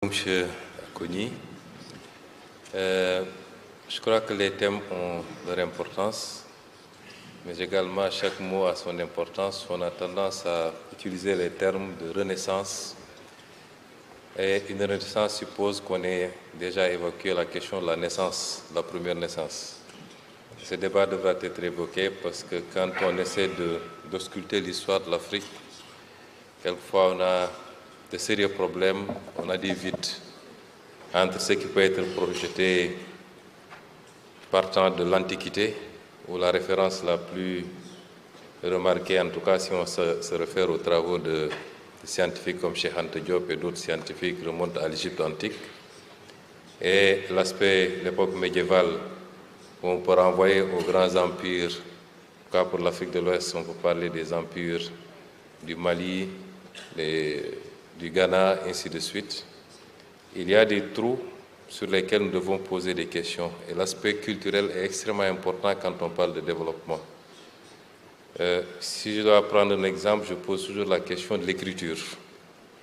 Monsieur Akoni, je crois que les thèmes ont leur importance, mais également chaque mot a son importance. On a tendance à utiliser les termes de renaissance, et une renaissance suppose qu'on ait déjà évoqué la question de la naissance, la première naissance. Ce débat devra être évoqué parce que quand on essaie d'ausculter l'histoire de l'Afrique, quelquefois on a de sérieux problèmes, on a des vides entre ce qui peut être projeté partant de l'Antiquité, où la référence la plus remarquée, en tout cas si on se réfère aux travaux de scientifiques comme Cheikh Anta Diop et d'autres scientifiques, remonte à l'Égypte antique, et l'aspect de l'époque médiévale, où on peut renvoyer aux grands empires. En tout cas pour l'Afrique de l'Ouest, on peut parler des empires du Mali, du Ghana, ainsi de suite. Il y a des trous sur lesquels nous devons poser des questions. Et l'aspect culturel est extrêmement important quand on parle de développement. Si je dois prendre un exemple, je pose toujours la question de l'écriture,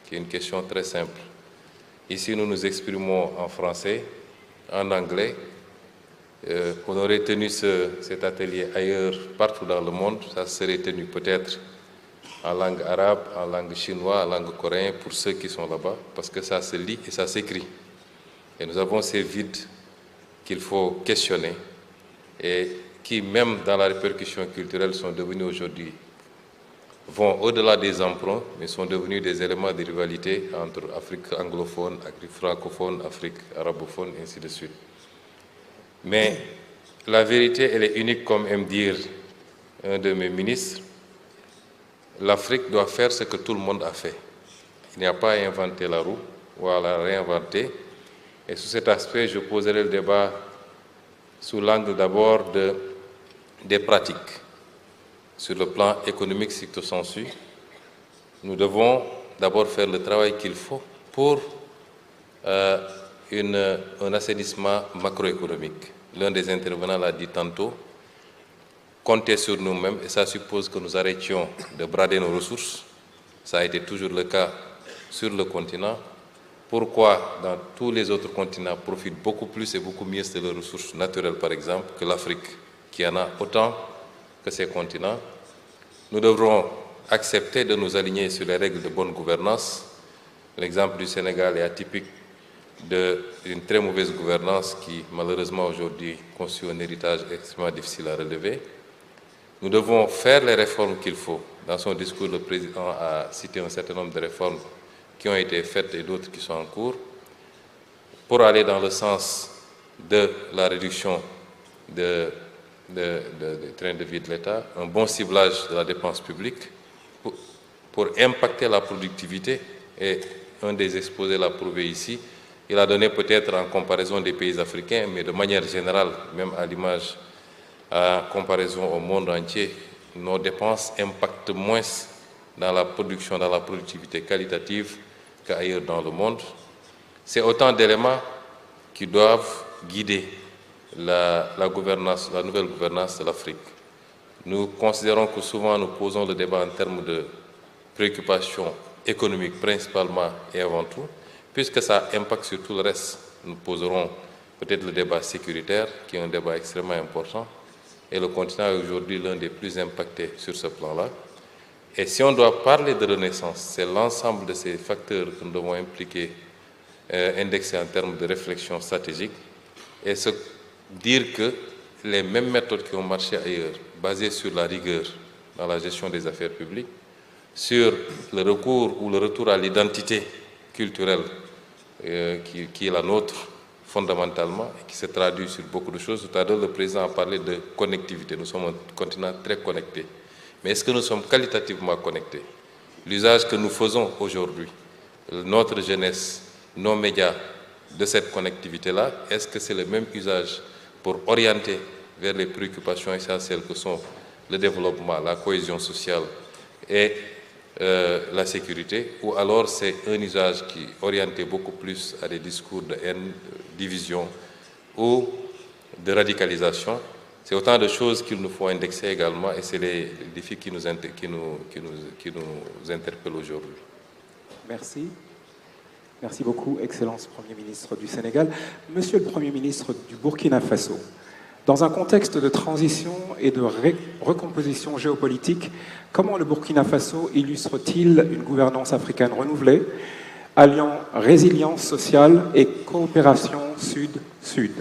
qui est une question très simple. Ici, nous nous exprimons en français, en anglais. On aurait tenu cet atelier ailleurs, partout dans le monde. Ça serait tenu peut-être en langue arabe, en langue chinoise, en langue coréenne, pour ceux qui sont là-bas, parce que ça se lit et ça s'écrit. Et nous avons ces vides qu'il faut questionner et qui, même dans la répercussion culturelle, sont devenus aujourd'hui, vont au-delà des emprunts, mais sont devenus des éléments de rivalité entre Afrique anglophone, Afrique francophone, Afrique arabophone, et ainsi de suite. Mais la vérité, elle est unique, comme aime dire un de mes ministres. L'Afrique doit faire ce que tout le monde a fait. Il n'y a pas à inventer la roue ou à la réinventer. Et sous cet aspect, je poserai le débat sous l'angle d'abord des pratiques. Sur le plan économique, stricto sensu, nous devons d'abord faire le travail qu'il faut pour un assainissement macroéconomique. L'un des intervenants l'a dit tantôt, compter sur nous-mêmes, et ça suppose que nous arrêtions de brader nos ressources. Ça a été toujours le cas sur le continent. Pourquoi dans tous les autres continents profitent beaucoup plus et beaucoup mieux de leurs ressources naturelles, par exemple, que l'Afrique, qui en a autant que ces continents? Nous devrons accepter de nous aligner sur les règles de bonne gouvernance. L'exemple du Sénégal est atypique d'une très mauvaise gouvernance qui, malheureusement, aujourd'hui, constitue un héritage extrêmement difficile à relever. Nous devons faire les réformes qu'il faut. Dans son discours, le président a cité un certain nombre de réformes qui ont été faites et d'autres qui sont en cours pour aller dans le sens de la réduction des trains de vie de l'État, un bon ciblage de la dépense publique pour impacter la productivité. Et un des exposés l'a prouvé ici. Il a donné peut-être en comparaison des pays africains, mais de manière générale, même à l'image, en comparaison au monde entier, nos dépenses impactent moins dans la production, dans la productivité qualitative qu'ailleurs dans le monde. C'est autant d'éléments qui doivent guider la gouvernance, la nouvelle gouvernance de l'Afrique. Nous considérons que souvent nous posons le débat en termes de préoccupations économiques principalement et avant tout, puisque ça impacte sur tout le reste. Nous poserons peut-être le débat sécuritaire, qui est un débat extrêmement important, et le continent est aujourd'hui l'un des plus impactés sur ce plan-là. Et si on doit parler de renaissance, c'est l'ensemble de ces facteurs que nous devons impliquer, indexer en termes de réflexion stratégique, et se dire que les mêmes méthodes qui ont marché ailleurs, basées sur la rigueur dans la gestion des affaires publiques, sur le recours ou le retour à l'identité culturelle qui est la nôtre fondamentalement et qui se traduit sur beaucoup de choses. Tout à l'heure, le président a parlé de connectivité. Nous sommes un continent très connecté. Mais est-ce que nous sommes qualitativement connectés? L'usage que nous faisons aujourd'hui, notre jeunesse, nos médias, de cette connectivité-là, est-ce que c'est le même usage pour orienter vers les préoccupations essentielles que sont le développement, la cohésion sociale et la sécurité, ou alors c'est un usage qui est orienté beaucoup plus à des discours de haine, de division ou de radicalisation? C'est autant de choses qu'il nous faut indexer également, et c'est les défis qui nous interpellent aujourd'hui. Merci. Merci beaucoup, Excellence Premier ministre du Sénégal. Monsieur le Premier ministre du Burkina Faso, dans un contexte de transition et de recomposition géopolitique, comment le Burkina Faso illustre-t-il une gouvernance africaine renouvelée, alliant résilience sociale et coopération sud-sud ?